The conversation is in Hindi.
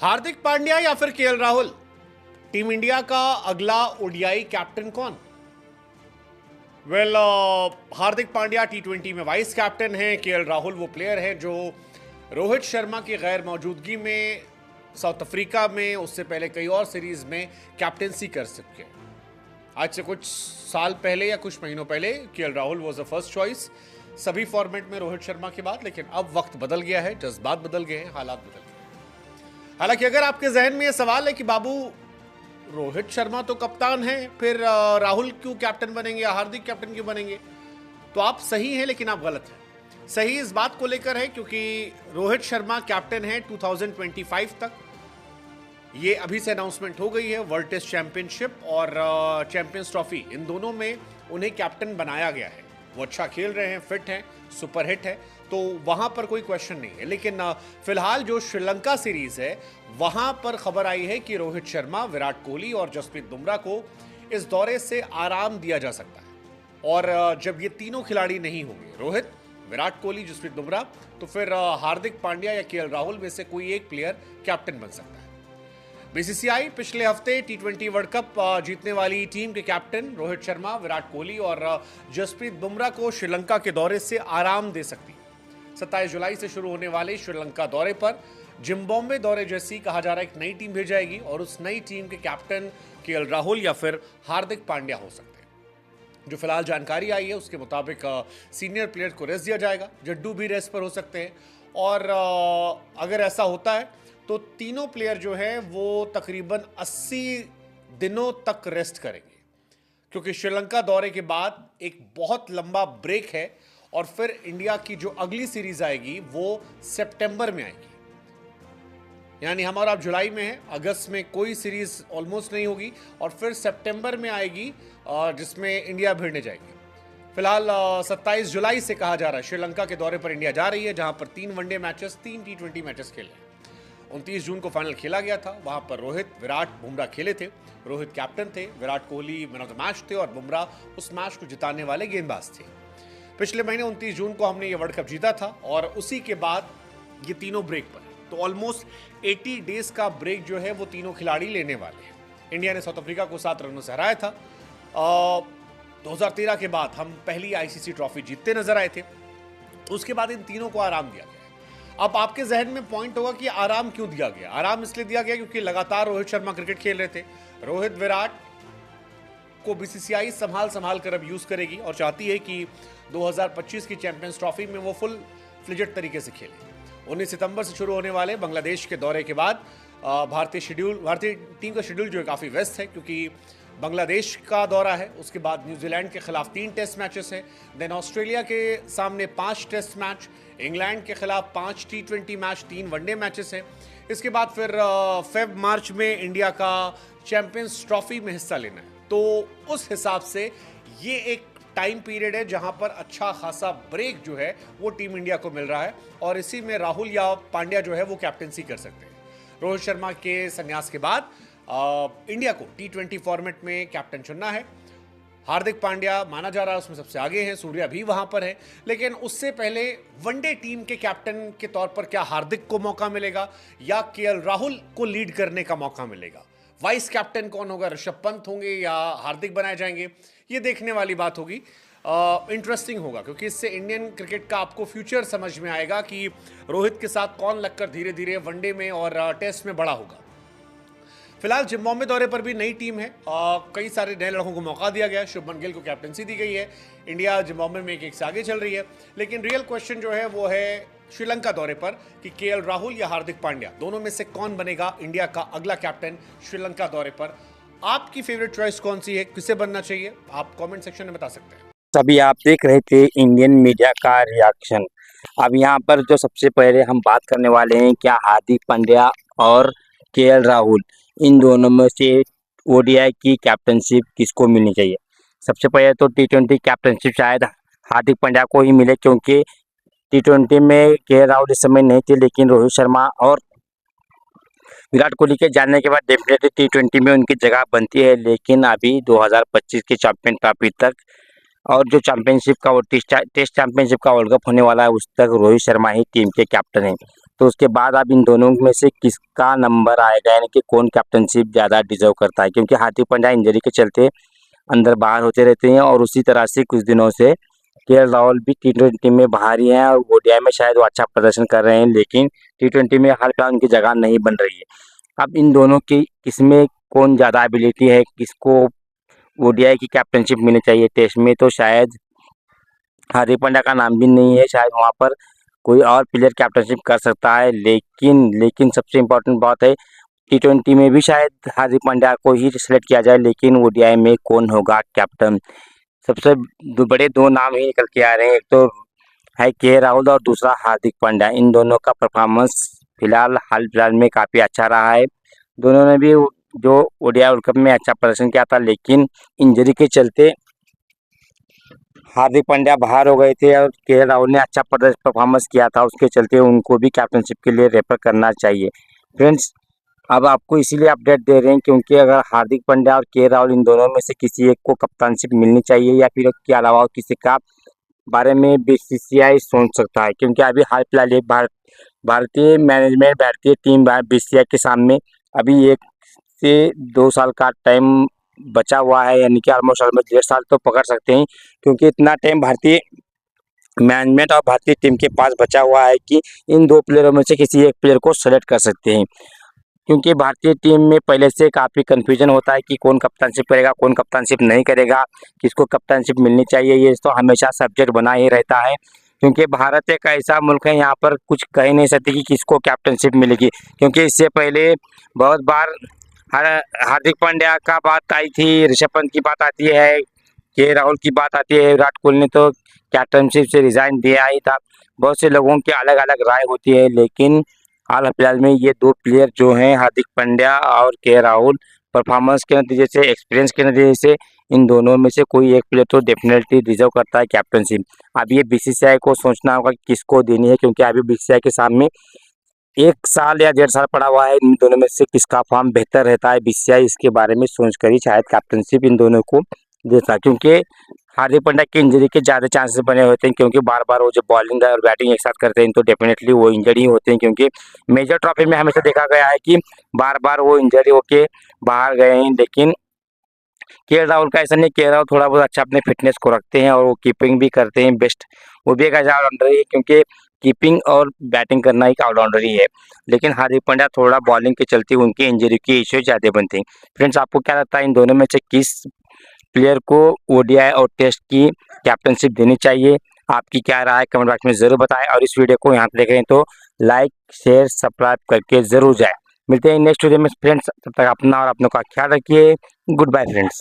हार्दिक पांड्या या फिर केएल राहुल, टीम इंडिया का अगला ओडीआई कैप्टन कौन? हार्दिक पांड्या टी20 में वाइस कैप्टन हैं। केएल राहुल वो प्लेयर हैं जो रोहित शर्मा की गैर मौजूदगी में साउथ अफ्रीका में, उससे पहले कई और सीरीज में कैप्टनसी कर सके हैं। आज से कुछ साल पहले या कुछ महीनों पहले KL Rahul was the first choice सभी फॉर्मेट में रोहित शर्मा के बाद, लेकिन अब वक्त बदल गया है, जज्बात बदल गए हैं, हालात बदल गए हैं। हालांकि अगर आपके जहन में यह सवाल है कि बाबू रोहित शर्मा तो कप्तान है, फिर राहुल क्यों कैप्टन बनेंगे या हार्दिक कैप्टन क्यों बनेंगे, तो आप सही हैं लेकिन आप गलत हैं। सही इस बात को लेकर है क्योंकि रोहित शर्मा कैप्टन है 2025 तक। ये अभी से अनाउंसमेंट हो गई है। वर्ल्ड टेस्ट चैंपियनशिप और चैंपियंस ट्रॉफी, इन दोनों में उन्हें कैप्टन बनाया गया है। वो अच्छा खेल रहे हैं, फिट हैं, सुपर हिट है, तो वहां पर कोई क्वेश्चन नहीं है। लेकिन फिलहाल जो श्रीलंका सीरीज है वहां पर खबर आई है कि रोहित शर्मा, विराट कोहली और जसप्रीत बुमराह को इस दौरे से आराम दिया जा सकता है। और जब ये तीनों खिलाड़ी नहीं होंगे, रोहित, विराट कोहली, जसप्रीत बुमराह, तो फिर हार्दिक पांड्या या केएल राहुल में से कोई एक प्लेयर कैप्टन बन सकता है। बीसीसीआई पिछले हफ्ते टी20 वर्ल्ड कप जीतने वाली टीम के कैप्टन रोहित शर्मा, विराट कोहली और जसप्रीत बुमराह को श्रीलंका के दौरे से आराम दे सकती है। 27 जुलाई से शुरू होने वाले श्रीलंका दौरे पर जिम्बाब्वे दौरे जैसी कहा जा रहा है एक नई टीम भेजाएगी और उस नई टीम के कैप्टन केएल राहुल या फिर हार्दिक पांड्या हो सकते हैं। जो फिलहाल जानकारी आई है उसके मुताबिक सीनियर प्लेयर को रेस्ट दिया जाएगा, जड्डू भी रेस्ट पर हो सकते हैं। और अगर ऐसा होता है तो तीनों प्लेयर जो है वो तकरीबन 80 दिनों तक रेस्ट करेंगे, क्योंकि श्रीलंका दौरे के बाद एक बहुत लंबा ब्रेक है और फिर इंडिया की जो अगली सीरीज आएगी वो सितंबर में आएगी। यानी हमारा अब जुलाई में है, अगस्त में कोई सीरीज ऑलमोस्ट नहीं होगी और फिर सितंबर में आएगी जिसमें इंडिया भिड़ने जाएगी। फिलहाल 27 जुलाई से कहा जा रहा है श्रीलंका के दौरे पर इंडिया जा रही है, जहां पर 3 वनडे मैचेस, 3 टी20 मैचेस खेले हैं। 29 जून को फाइनल खेला गया था, वहां पर रोहित, विराट, बुमराह खेले थे। रोहित कैप्टन थे, Virat Kohli man of the match थे और बुमराह उस मैच को जिताने वाले गेंदबाज थे। पिछले महीने 29 जून को हमने ये वर्ल्ड कप जीता था और उसी के बाद ये तीनों ब्रेक पर है। तो ऑलमोस्ट 80 डेज का ब्रेक जो है वो तीनों खिलाड़ी लेने वाले हैं। इंडिया ने साउथ अफ्रीका को 7 रनों से हराया था। 2013 के बाद हम पहली आईसीसी ट्रॉफी जीतते नजर आए थे। उसके बाद इन तीनों को आराम दिया गया। अब आपके जहन में पॉइंट होगा कि आराम क्यों दिया गया। आराम इसलिए दिया गया क्योंकि लगातार रोहित शर्मा क्रिकेट खेल रहे थे। रोहित, विराट को बीसीसीआई संभाल कर अब यूज करेगी और चाहती है कि 2025 की चैंपियंस ट्रॉफी में वो फुल फ्लेजेड तरीके से खेले। 19 सितंबर से शुरू होने वाले बांग्लादेश के दौरे के बाद भारतीय टीम का शेड्यूल जो है काफी व्यस्त है, क्योंकि बांग्लादेश का दौरा है, उसके बाद न्यूजीलैंड के खिलाफ 3 टेस्ट मैचेस हैं, देन ऑस्ट्रेलिया के सामने 5 टेस्ट मैच, इंग्लैंड के खिलाफ 5 टी20 मैच, 3 वनडे मैचेस हैं। इसके बाद फिर मार्च में इंडिया का चैंपियंस ट्रॉफी में हिस्सा लेना है। तो उस हिसाब से ये एक टाइम पीरियड है जहां पर अच्छा खासा ब्रेक जो है वो टीम इंडिया को मिल रहा है और इसी में राहुल या पांड्या जो है वो कैप्टनसी कर सकते हैं। रोहित शर्मा के संन्यास के बाद इंडिया को टी20 फॉर्मेट में कैप्टन चुनना है। हार्दिक पांड्या माना जा रहा है उसमें सबसे आगे हैं, सूर्या भी वहां पर है, लेकिन उससे पहले वनडे टीम के कैप्टन के तौर पर क्या हार्दिक को मौका मिलेगा या केएल राहुल को लीड करने का मौका मिलेगा? वाइस कैप्टन कौन होगा, ऋषभ पंत होंगे या हार्दिक बनाए जाएंगे, ये देखने वाली बात होगी। इंटरेस्टिंग होगा क्योंकि इससे इंडियन क्रिकेट का आपको फ्यूचर समझ में आएगा कि रोहित के साथ कौन लगकर धीरे धीरे वनडे में और टेस्ट में बड़ा होगा। फिलहाल जिम्बाब्वे दौरे पर भी नई टीम है, कई सारे नए लड़कों को मौका दिया गया है। शुभमन गिल को कैप्टनसी दी गई है। इंडिया जिम्बाब्वे में एक से आगे चल रही है, लेकिन रियल क्वेश्चन जो है वो है श्रीलंका दौरे पर कि केएल राहुल या हार्दिक पांड्या, दोनों में से कौन बनेगा इंडिया का अगला कैप्टन श्रीलंका दौरे पर। आपकी फेवरेट चॉइस कौन सी है, किसे बनना चाहिए, आप कमेंट सेक्शन में बता सकते हैं। तभी आप देख रहे थे इंडियन मीडिया का रिएक्शन। अब यहाँ पर जो सबसे पहले हम बात करने वाले हैं, क्या हार्दिक पांड्या और केएल राहुल इन दोनों में से ओडीआई की कैप्टनशिप किसको मिलनी चाहिए। सबसे पहले तो टी20 कैप्टनशिप शायद हार्दिक पांड्या को ही मिले, क्योंकि टी20 में केएल राहुल इस समय नहीं थे, लेकिन रोहित शर्मा और विराट कोहली के जाने के बाद डेफिनेटली टी20 में उनकी जगह बनती है। लेकिन अभी 2025 की चैंपियन ट्रॉफी तक और जो चैंपियनशिप का वो टेस्ट चैंपियनशिप का वर्ल्ड कप होने वाला है उस तक रोहित शर्मा ही टीम के कैप्टन हैं। तो उसके बाद अब इन दोनों में से किसका नंबर आएगा, यानी कि कौन कैप्टनशिप ज़्यादा डिजर्व करता है, क्योंकि हार्दिक पांड्या इंजरी के चलते अंदर बाहर होते रहते हैं और उसी तरह से कुछ दिनों से केएल राहुल भी T20 में बाहर ही हैं और ओडीआई में शायद वो अच्छा प्रदर्शन कर रहे हैं, लेकिन T20 में हाल फिलहाल उनकी जगह नहीं बन रही है। अब इन दोनों की किसमें कौन ज़्यादा एबिलिटी है, किसको ओडीआई की कैप्टनशिप मिलनी चाहिए, टेस्ट में तो शायद हार्दिक पांड्या का नाम भी नहीं है, शायद वहाँ पर कोई और प्लेयर कैप्टनशिप कर सकता है, लेकिन सबसे इम्पोर्टेंट बात है T20 में भी शायद हार्दिक पांड्या को ही सिलेक्ट किया जाए, लेकिन ओडीआई में कौन होगा कैप्टन। सबसे बड़े दो नाम ही निकल के आ रहे हैं, एक तो है के राहुल और दूसरा हार्दिक पांड्या। इन दोनों का परफॉर्मेंस हाल फिलहाल में काफ़ी अच्छा रहा है। दोनों ने भी जो ओडीआई वर्ल्ड कप में अच्छा प्रदर्शन किया था, लेकिन इंजरी के चलते हार्दिक पांड्या बाहर हो गए थे और के राहुल ने अच्छा परफॉर्मेंस किया था, उसके चलते उनको भी कैप्टनशिप के लिए रेफर करना चाहिए। फ्रेंड्स, अब आपको इसीलिए अपडेट दे रहे हैं क्योंकि अगर हार्दिक पांड्या और के राहुल इन दोनों में से किसी एक को कप्तानशिप मिलनी चाहिए या फिर उसके अलावा किसी का बारे में बीसीसीआई सोच सकता है, क्योंकि अभी हाल फिलहाल एक भारतीय मैनेजमेंट, भारतीय टीम बीसीसीआई के सामने अभी 1 से 2 साल का टाइम बचा हुआ है, यानी कि ऑलमोस्ट 1.5 साल तो पकड़ सकते हैं, क्योंकि इतना टाइम भारतीय मैनेजमेंट और भारतीय टीम के पास बचा हुआ है कि इन 2 प्लेयरों में से किसी एक प्लेयर को सेलेक्ट कर सकते हैं। क्योंकि भारतीय टीम में पहले से काफ़ी कन्फ्यूजन होता है कि कौन कप्तानशिप करेगा, कौन कप्तानशिप नहीं करेगा, किसको कप्तानशिप मिलनी चाहिए, ये तो हमेशा सब्जेक्ट बना ही रहता है। क्योंकि भारत एक ऐसा मुल्क है, यहाँ पर कुछ कह नहीं सकते कि किसको कैप्टनशिप मिलेगी, क्योंकि इससे पहले बहुत बार हार्दिक पांड्या का बात आई थी, ऋषभ पंत की बात आती है, के राहुल की बात आती है, विराट कोहली ने तो कैप्टनशिप से रिजाइन दिया ही था। बहुत से लोगों की अलग अलग राय होती है, लेकिन हाल फिलहाल में ये 2 प्लेयर जो हैं हार्दिक पांड्या और के राहुल, परफॉर्मेंस के नतीजे से, एक्सपीरियंस के नतीजे से इन दोनों में से कोई एक प्लेयर तो डेफिनेटली डिजर्व करता है कैप्टनशिप। अब ये बीसीसीआई को सोचना होगा कि किसको देनी है, क्योंकि अभी बीसीसीआई के सामने 1 साल या 1.5 साल पड़ा हुआ है, इन दोनों में से किसका फॉर्म बेहतर रहता है, बीसीसीआई इसके बारे में सोच कर ही शायद कैप्टनशिप इन दोनों को देता है। क्योंकि हार्दिक पांड्या की इंजरी के ज़्यादा चांसेस बने होते हैं, क्योंकि बार बार वो जब बॉलिंग और बैटिंग एक साथ करते हैं तो डेफिनेटली वो इंजर्ड ही होते हैं, क्योंकि मेजर ट्रॉफी में हमेशा देखा गया है कि बार बार वो इंजरी होके बाहर गए हैं। लेकिन के राहुल का ऐसा नहीं, के राहुल थोड़ा बहुत अच्छा अपने फिटनेस को रखते हैं और वो कीपिंग भी करते हैं बेस्ट, वो भी एक अच्छा ऑलराउंडर ही है, क्योंकि कीपिंग और बैटिंग करना एक ऑलराउंडर ही है। लेकिन हार्दिक पांड्या थोड़ा बॉलिंग के चलते उनकी इंजरी की इश्यू ज़्यादा बनते हैं। फ्रेंड्स, आपको क्या लगता है इन दोनों में से किस प्लेयर को ओडीआई और टेस्ट की कैप्टनशिप देनी चाहिए? आपकी क्या राय है कमेंट बॉक्स में ज़रूर बताएं और इस वीडियो को यहाँ देख रहे हैं तो लाइक शेयर सब्सक्राइब करके ज़रूर जाएं। मिलते हैं नेक्स्ट वीडियो में फ्रेंड्स, तब तक अपना और अपनों का ख्याल रखिए। Goodbye friends.